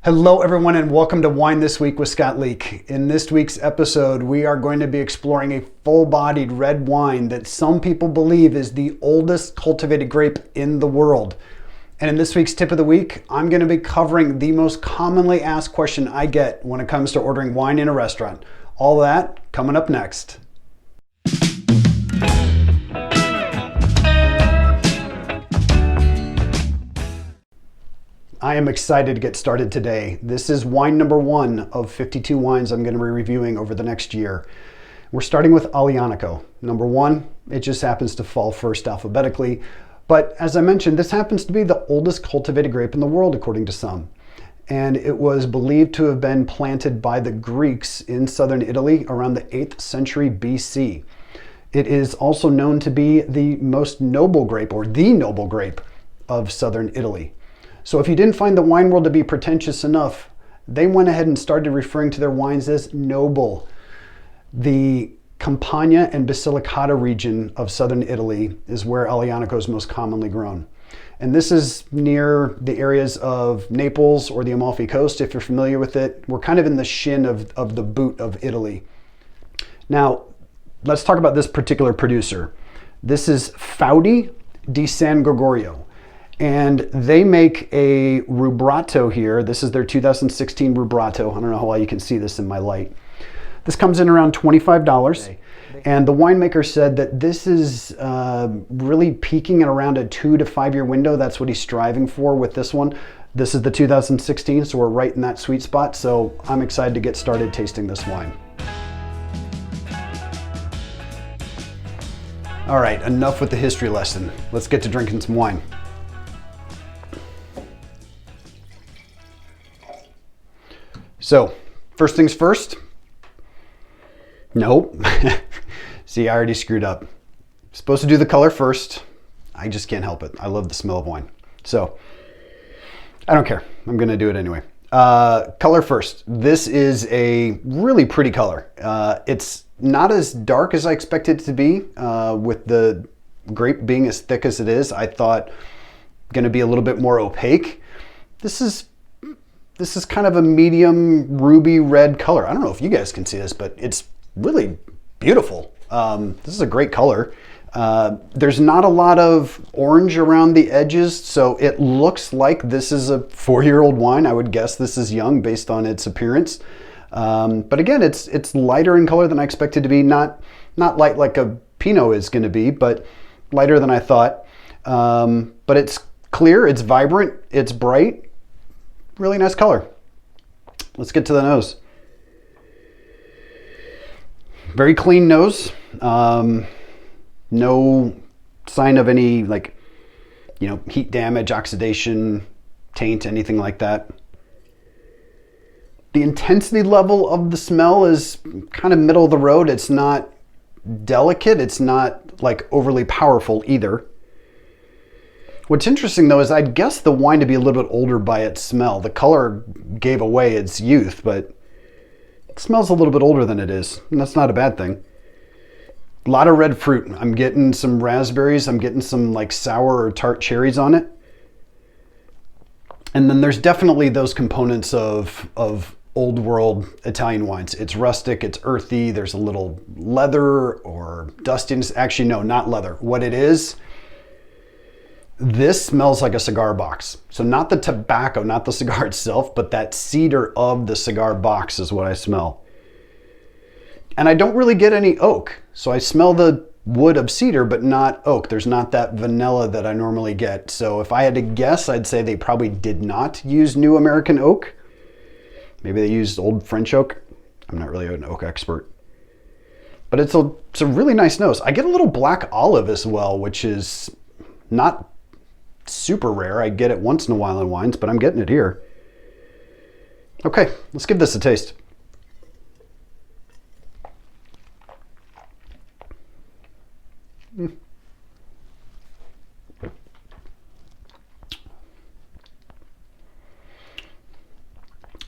Hello everyone and welcome to Wine This Week with Scott Leek. In this week's episode, we are going to be exploring a full-bodied red wine that some people believe is the oldest cultivated grape in the world. And in this week's tip of the week, I'm going to be covering the most commonly asked question I get when it comes to ordering wine in a restaurant. All that coming up next. I am excited to get started today. This is wine number 1 of 52 wines I'm going to be reviewing over the next year. We're starting with Aglianico. Number 1, it just happens to fall first alphabetically. But as I mentioned, this happens to be the oldest cultivated grape in the world, according to some. And it was believed to have been planted by the Greeks in southern Italy around the 8th century BC. It is also known to be the most noble grape, or the noble grape, of southern Italy. So if you didn't find the wine world to be pretentious enough, they went ahead and started referring to their wines as noble. The Campania and Basilicata region of southern Italy is where Aglianico is most commonly grown. And this is near the areas of Naples or the Amalfi Coast, if you're familiar with it. We're kind of in the shin of the boot of Italy. Now, let's talk about this particular producer. This is Feudi di San Gregorio. And they make a Rubrato here. This is their 2016 Rubrato. I don't know how well you can see this in my light. This comes in around $25. And the winemaker said that this is really peaking at around a 2 to 5 year window. That's what he's striving for with this one. This is the 2016, so we're right in that sweet spot. So I'm excited to get started tasting this wine. All right, enough with the history lesson. Let's get to drinking some wine. So, first things first. Nope. See, I already screwed up. Supposed to do the color first. I just can't help it. I love the smell of wine. So, I don't care. I'm going to do it anyway. Color first. This is a really pretty color. It's not as dark as I expected it to be. With the grape being as thick as it is, I thought going to be a little bit more opaque. This is kind of a medium ruby red color. I don't know if you guys can see this, but it's really beautiful. This is a great color. There's not a lot of orange around the edges, so it looks like this is a 4-year-old wine. I would guess this is young based on its appearance. But again, it's lighter in color than I expected to be. Not light like a Pinot is going to be, but lighter than I thought. But it's clear, it's vibrant, it's bright. Really nice color. Let's get to the nose. Very clean nose. No sign of any heat damage, oxidation, taint, anything like that. The intensity level of the smell is kind of middle of the road. It's not delicate. It's not like overly powerful either. What's interesting though is I'd guess the wine to be a little bit older by its smell. The color gave away its youth, but it smells a little bit older than it is, and that's not a bad thing. A lot of red fruit. I'm getting some raspberries. I'm getting some like sour or tart cherries on it. And then there's definitely those components of old world Italian wines. It's rustic, it's earthy, there's a little leather or dustiness. Actually, no, not leather. What it is, this smells like a cigar box. So not the tobacco, not the cigar itself, but that cedar of the cigar box is what I smell. And I don't really get any oak. So I smell the wood of cedar, but not oak. There's not that vanilla that I normally get. So if I had to guess, I'd say they probably did not use new American oak. Maybe they used old French oak. I'm not really an oak expert. But it's a really nice nose. I get a little black olive as well, which is not super rare. I get it once in a while in wines, but I'm getting it here. Okay, let's give this a taste.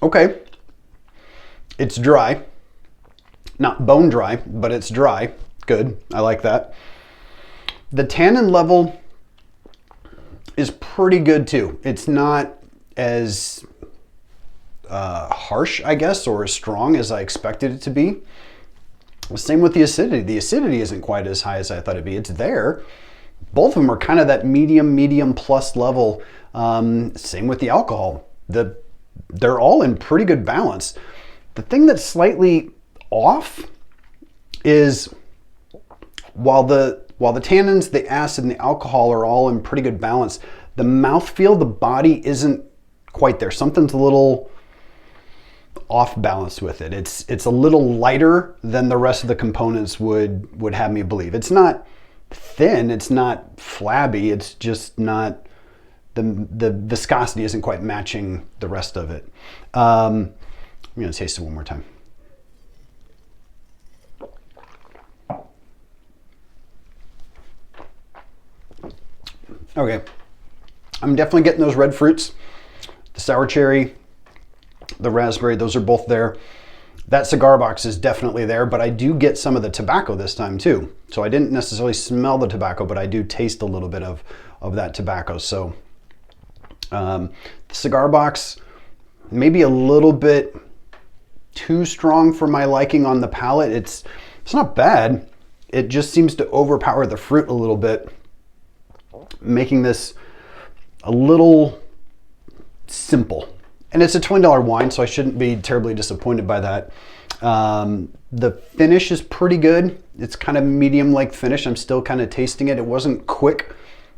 Okay, it's dry. Not bone dry, but it's dry. Good, I like that. The tannin level is pretty good too. It's not as harsh, I guess, or as strong as I expected it to be. Same with the acidity. The acidity isn't quite as high as I thought it'd be. It's there. Both of them are kind of that medium plus level. Same with the alcohol. They're all in pretty good balance. The thing that's slightly off is while the tannins, the acid, and the alcohol are all in pretty good balance, the mouthfeel, the body isn't quite there. Something's a little off balance with it. It's a little lighter than the rest of the components would have me believe. It's not thin, it's not flabby, it's just not, the viscosity isn't quite matching the rest of it. I'm gonna taste it one more time. Okay, I'm definitely getting those red fruits, the sour cherry, the raspberry, those are both there. That cigar box is definitely there, but I do get some of the tobacco this time too. So I didn't necessarily smell the tobacco, but I do taste a little bit of that tobacco. So the cigar box, maybe a little bit too strong for my liking on the palate. It's not bad. It just seems to overpower the fruit a little bit, making this a little simple. And it's a $20 wine, so I shouldn't be terribly disappointed by that. The finish is pretty good. It's kind of medium-like finish. I'm still kind of tasting it. It wasn't quick.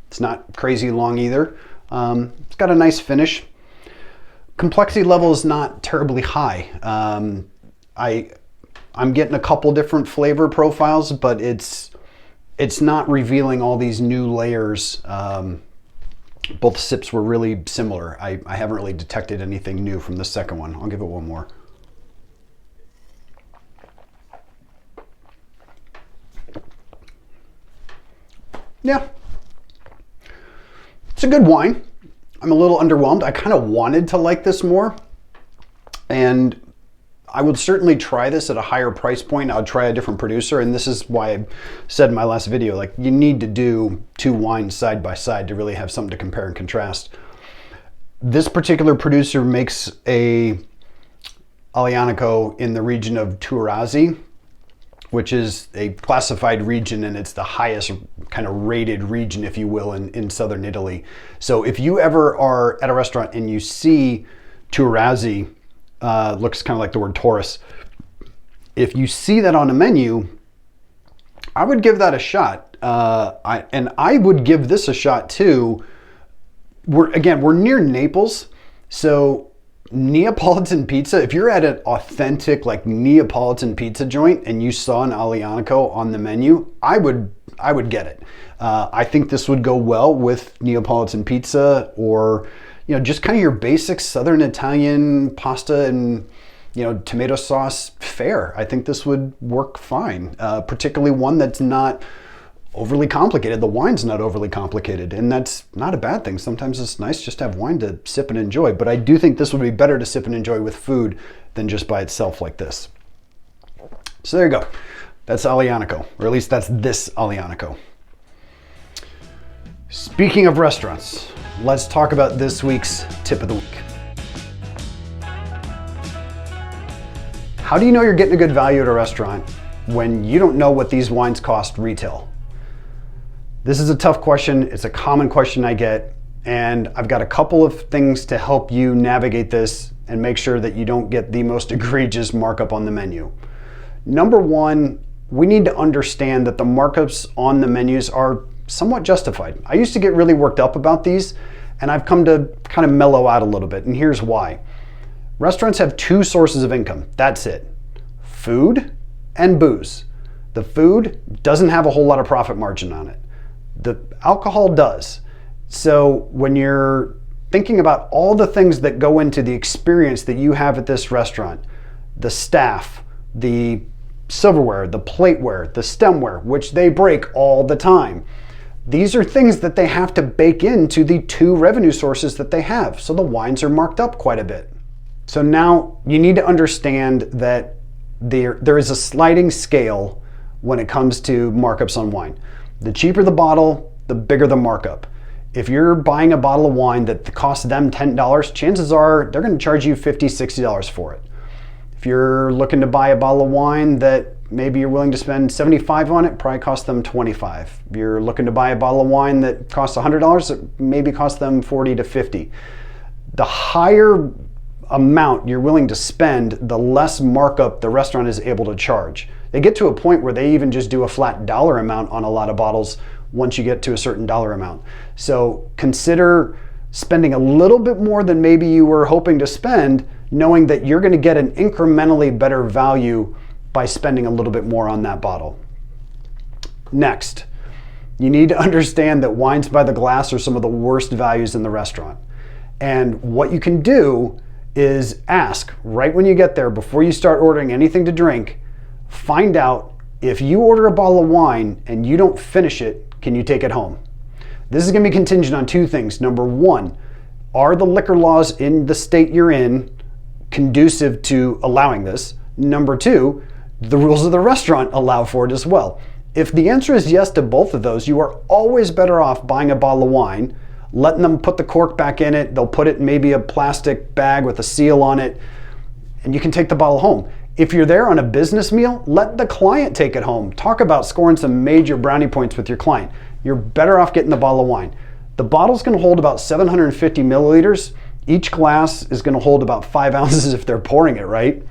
It's not crazy long either. It's got a nice finish. Complexity level is not terribly high. I'm getting a couple different flavor profiles, but it's not revealing all these new layers. Both sips were really similar. I haven't really detected anything new from the second one. I'll give it one more. Yeah, it's a good wine. I'm a little underwhelmed. I kind of wanted to like this more, and I would certainly try this at a higher price point. I'll try a different producer, and this is why I said in my last video, like, you need to do two wines side by side to really have something to compare and contrast. This particular producer makes a Aglianico in the region of Turasi, which is a classified region, and it's the highest kind of rated region, if you will, in southern Italy. So if you ever are at a restaurant and you see Turasi, looks kind of like the word Taurus, if you see that on a menu, I would give that a shot. I would give this a shot too. We're near Naples, so Neapolitan pizza, if you're at an authentic like Neapolitan pizza joint and you saw an Aglianico on the menu, I would get it. I think this would go well with Neapolitan pizza, or just kind of your basic Southern Italian pasta and tomato sauce fare. I think this would work fine, particularly one that's not overly complicated. The wine's not overly complicated, and that's not a bad thing. Sometimes it's nice just to have wine to sip and enjoy, but I do think this would be better to sip and enjoy with food than just by itself like this. So there you go. That's Aglianico, or at least that's this Aglianico. Speaking of restaurants, let's talk about this week's tip of the week. How do you know you're getting a good value at a restaurant when you don't know what these wines cost retail? This is a tough question. It's a common question I get, and I've got a couple of things to help you navigate this and make sure that you don't get the most egregious markup on the menu. Number one, we need to understand that the markups on the menus are somewhat justified. I used to get really worked up about these, and I've come to kind of mellow out a little bit, and here's why. Restaurants have two sources of income. That's it. Food and booze. The food doesn't have a whole lot of profit margin on it. The alcohol does. So when you're thinking about all the things that go into the experience that you have at this restaurant, the staff, the silverware, the plateware, the stemware, which they break all the time, these are things that they have to bake into the two revenue sources that they have. So the wines are marked up quite a bit. So now you need to understand that there is a sliding scale when it comes to markups on wine. The cheaper the bottle, the bigger the markup. if you're buying a bottle of wine that costs them $10, chances are they're going to charge you $50, $60 for it. If you're looking to buy a bottle of wine that maybe you're willing to spend $75 on it, probably costs them $25. If you're looking to buy a bottle of wine that costs $100, it maybe costs them $40 to $50. The higher amount you're willing to spend, the less markup the restaurant is able to charge. They get to a point where they even just do a flat dollar amount on a lot of bottles once you get to a certain dollar amount. So consider spending a little bit more than maybe you were hoping to spend, knowing that you're going to get an incrementally better value by spending a little bit more on that bottle. Next, you need to understand that wines by the glass are some of the worst values in the restaurant. And what you can do is ask right when you get there, before you start ordering anything to drink, find out if you order a bottle of wine and you don't finish it, can you take it home? This is going to be contingent on two things. Number one, are the liquor laws in the state you're in conducive to allowing this? Number two, the rules of the restaurant allow for it as well. If the answer is yes to both of those, you are always better off buying a bottle of wine, letting them put the cork back in it. They'll put it in maybe a plastic bag with a seal on it, and you can take the bottle home. If you're there on a business meal, let the client take it home. Talk about scoring some major brownie points with your client. You're better off getting the bottle of wine. The bottle's going to hold about 750 milliliters. Each glass is going to hold about 5 ounces if they're pouring it right.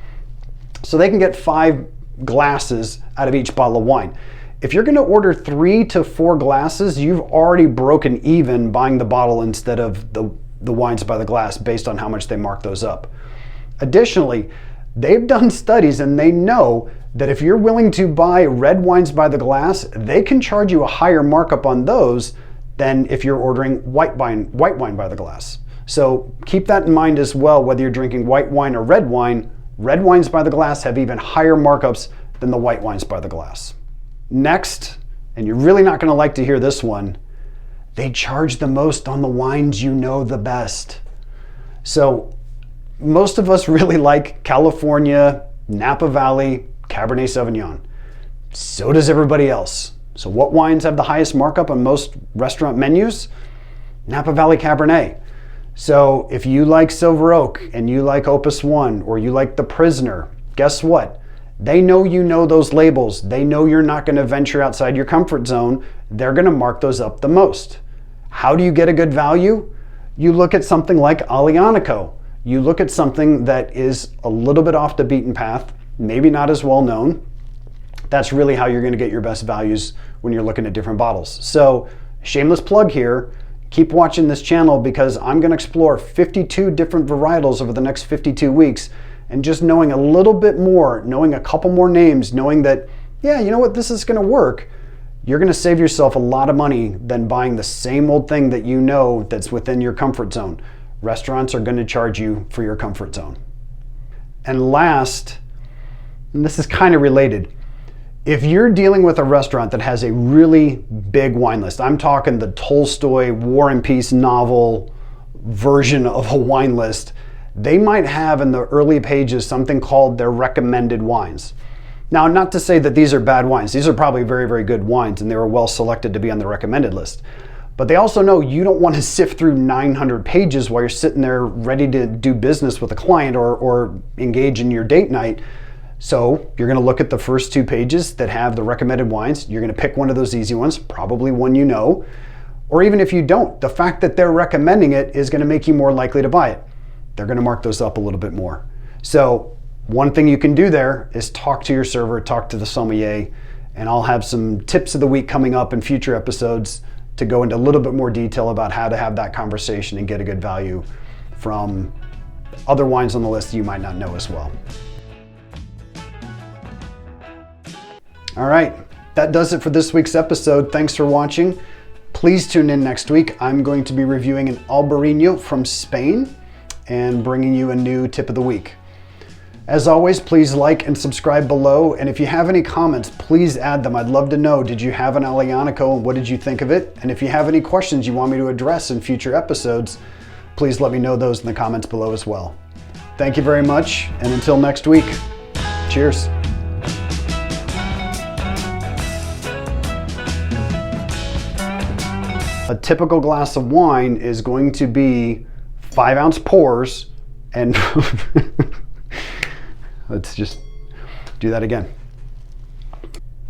So they can get 5 glasses out of each bottle of wine. If you're going to order 3 to 4 glasses, you've already broken even buying the bottle instead of the wines by the glass based on how much they mark those up. Additionally, they've done studies and they know that if you're willing to buy red wines by the glass, they can charge you a higher markup on those than if you're ordering white wine by the glass. So keep that in mind as well, whether you're drinking white wine or red wine. Red wines by the glass have even higher markups than the white wines by the glass. Next, and you're really not going to like to hear this one, they charge the most on the wines you know the best. So most of us really like California, Napa Valley, Cabernet Sauvignon. So does everybody else. So what wines have the highest markup on most restaurant menus? Napa Valley Cabernet. So if you like Silver Oak and you like Opus One or you like The Prisoner, guess what? They know you know those labels. They know you're not going to venture outside your comfort zone. They're going to mark those up the most. How do you get a good value? You look at something like Aglianico. You look at something that is a little bit off the beaten path, maybe not as well known. That's really how you're going to get your best values when you're looking at different bottles. So, shameless plug here. Keep watching this channel because I'm going to explore 52 different varietals over the next 52 weeks. And just knowing a little bit more, knowing a couple more names, knowing that, yeah, you know what, this is going to work, you're going to save yourself a lot of money than buying the same old thing that you know that's within your comfort zone. Restaurants are going to charge you for your comfort zone. And last, and this is kind of related, if you're dealing with a restaurant that has a really big wine list, I'm talking the Tolstoy War and Peace novel version of a wine list, they might have in the early pages something called their recommended wines. Now, not to say that these are bad wines. These are probably very, very good wines and they were well selected to be on the recommended list. But they also know you don't want to sift through 900 pages while you're sitting there ready to do business with a client or engage in your date night. So you're going to look at the first 2 pages that have the recommended wines. You're going to pick one of those easy ones, probably one you know. Or even if you don't, the fact that they're recommending it is going to make you more likely to buy it. They're going to mark those up a little bit more. So one thing you can do there is talk to your server, talk to the sommelier, and I'll have some tips of the week coming up in future episodes to go into a little bit more detail about how to have that conversation and get a good value from other wines on the list that you might not know as well. All right, that does it for this week's episode. Thanks for watching. Please tune in next week. I'm going to be reviewing an Albarino from Spain and bringing you a new tip of the week. As always, please like and subscribe below. And if you have any comments, please add them. I'd love to know, did you have an Aglianico and what did you think of it? And if you have any questions you want me to address in future episodes, please let me know those in the comments below as well. Thank you very much. And until next week, cheers. A typical glass of wine is going to be 5-ounce pours, and let's just do that again.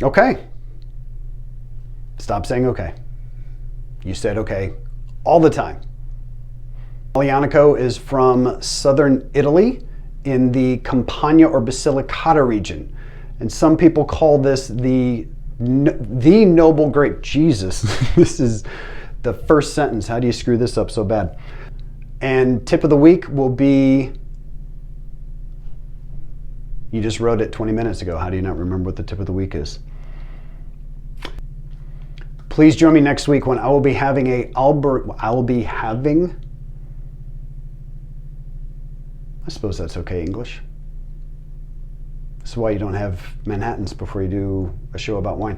Okay. Stop saying okay. You said okay all the time. Aglianico is from southern Italy in the Campania or Basilicata region. And some people call this the noble grape. Jesus, this is the first sentence. How do you screw this up so bad? And tip of the week will be, you just wrote it 20 minutes ago. How do you not remember what the tip of the week is? Please join me next week when I will be having I suppose that's okay, English. That's why you don't have Manhattans before you do a show about wine.